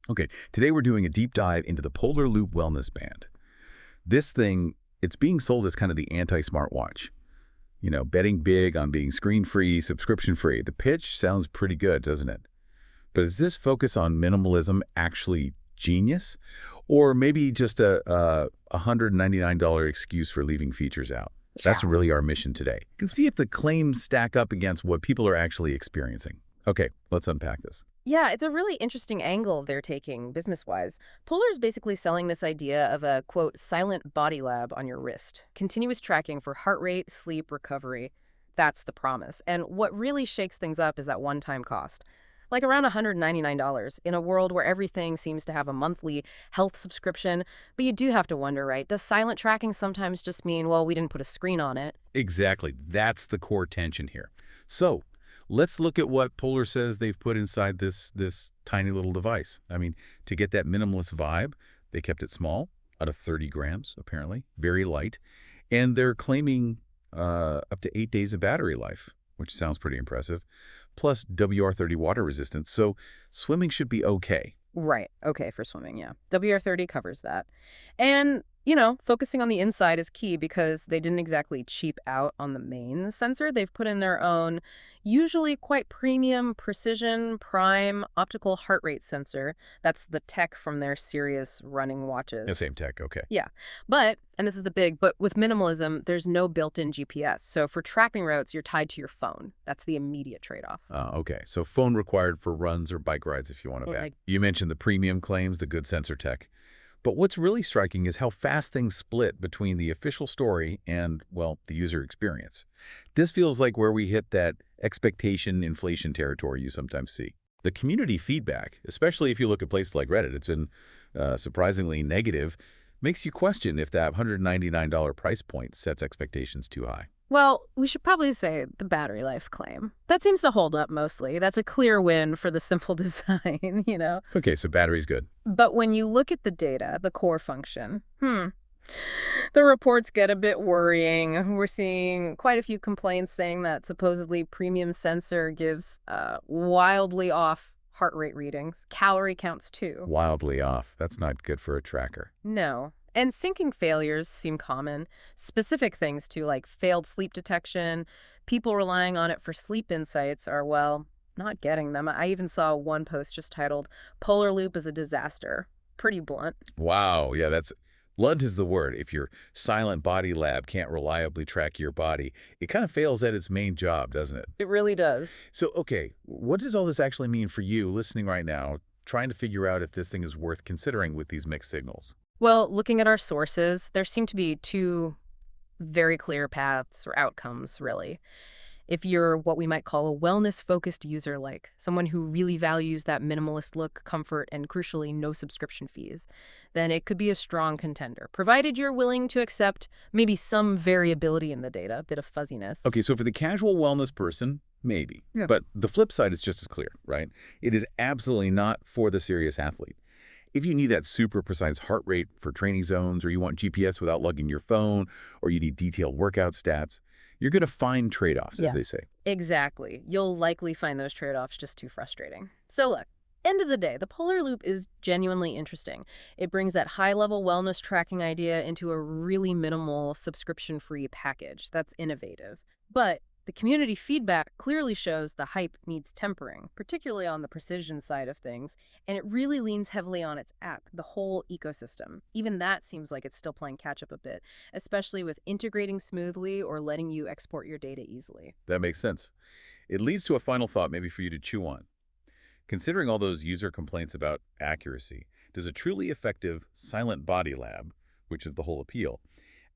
Okay, today we're doing a deep dive into the Polar Loop Wellness Band. This thing, it's being sold as kind of the anti-smartwatch. You know, betting big on being screen-free, subscription-free. The pitch sounds pretty good, doesn't it? But is this focus on minimalism actually genius? Or maybe just a $199 excuse for leaving features out? That's really our mission today. You can see if the claims stack up against what people are actually experiencing. Okay, let's unpack this. Yeah, it's a really interesting angle they're taking business-wise. Polar's basically selling this idea of a, quote, silent body lab on your wrist. Continuous tracking for heart rate, sleep, recovery. That's the promise. And what really shakes things up is that one-time cost. Like around $199 in a world where everything seems to have a monthly health subscription. But you do have to wonder, right? Does silent tracking sometimes just mean, well, we didn't put a screen on it? Exactly. That's the core tension here. So let's look at what Polar says they've put inside this tiny little device. I mean, to get that minimalist vibe, they kept it small, out of 30 grams, apparently, very light. And they're claiming up to 8 days of battery life, which sounds pretty impressive, plus WR30 water resistance. So swimming should be okay. Right. Okay, for swimming, yeah. WR30 covers that. And, focusing on the inside is key because they didn't exactly cheap out on the main sensor. They've put in their own, usually quite premium, precision, prime, optical heart rate sensor. That's the tech from their Sirius running watches. The same tech, okay. Yeah. And this is the but with minimalism, there's no built-in GPS. So for tracking routes, you're tied to your phone. That's the immediate trade-off. Okay, so phone required for runs or bike rides if you want to bet. You mentioned the premium claims, the good sensor tech. But what's really striking is how fast things split between the official story and, well, the user experience. This feels like where we hit that expectation inflation territory you sometimes see. The community feedback, especially if you look at places like Reddit, it's been surprisingly negative, makes you question if that $199 price point sets expectations too high. Well, we should probably say the battery life claim. That seems to hold up mostly. That's a clear win for the simple design. Okay, so battery's good. But when you look at the data, the core function, the reports get a bit worrying. We're seeing quite a few complaints saying that supposedly premium sensor gives wildly off heart rate readings, calorie counts too. Wildly off. That's not good for a tracker. No. And syncing failures seem common. Specific things too, like failed sleep detection. People relying on it for sleep insights are, well, not getting them. I even saw one post just titled, Polar Loop is a disaster. Pretty blunt. Wow, yeah, that's blunt is the word. If your silent body lab can't reliably track your body, it kind of fails at its main job, doesn't it? It really does. So, okay, what does all this actually mean for you listening right now, trying to figure out if this thing is worth considering with these mixed signals? Well, looking at our sources, there seem to be two very clear paths or outcomes, really. If you're what we might call a wellness-focused user, like someone who really values that minimalist look, comfort, and crucially, no subscription fees, then it could be a strong contender, provided you're willing to accept maybe some variability in the data, a bit of fuzziness. Okay, so for the casual wellness person, maybe. Yeah. But the flip side is just as clear, right? It is absolutely not for the serious athlete. If you need that super precise heart rate for training zones, or you want GPS without lugging your phone, or you need detailed workout stats, you're going to find trade-offs, as they say. Exactly. You'll likely find those trade-offs just too frustrating. So look, end of the day, the Polar Loop is genuinely interesting. It brings that high-level wellness tracking idea into a really minimal subscription-free package that's innovative. But the community feedback clearly shows the hype needs tempering, particularly on the precision side of things, and it really leans heavily on its app, the whole ecosystem. Even that seems like it's still playing catch-up a bit, especially with integrating smoothly or letting you export your data easily. That makes sense. It leads to a final thought maybe for you to chew on. Considering all those user complaints about accuracy, does a truly effective silent body lab, which is the whole appeal,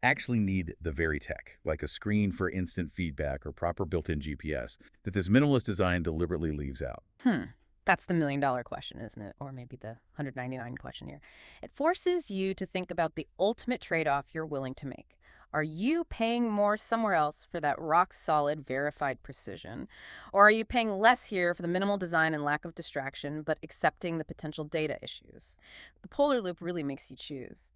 actually need the very tech, like a screen for instant feedback or proper built-in GPS, that this minimalist design deliberately leaves out? That's the million-dollar question, isn't it? Or maybe the $199 question here. It forces you to think about the ultimate trade-off you're willing to make. Are you paying more somewhere else for that rock-solid, verified precision? Or are you paying less here for the minimal design and lack of distraction, but accepting the potential data issues? The Polar Loop really makes you choose.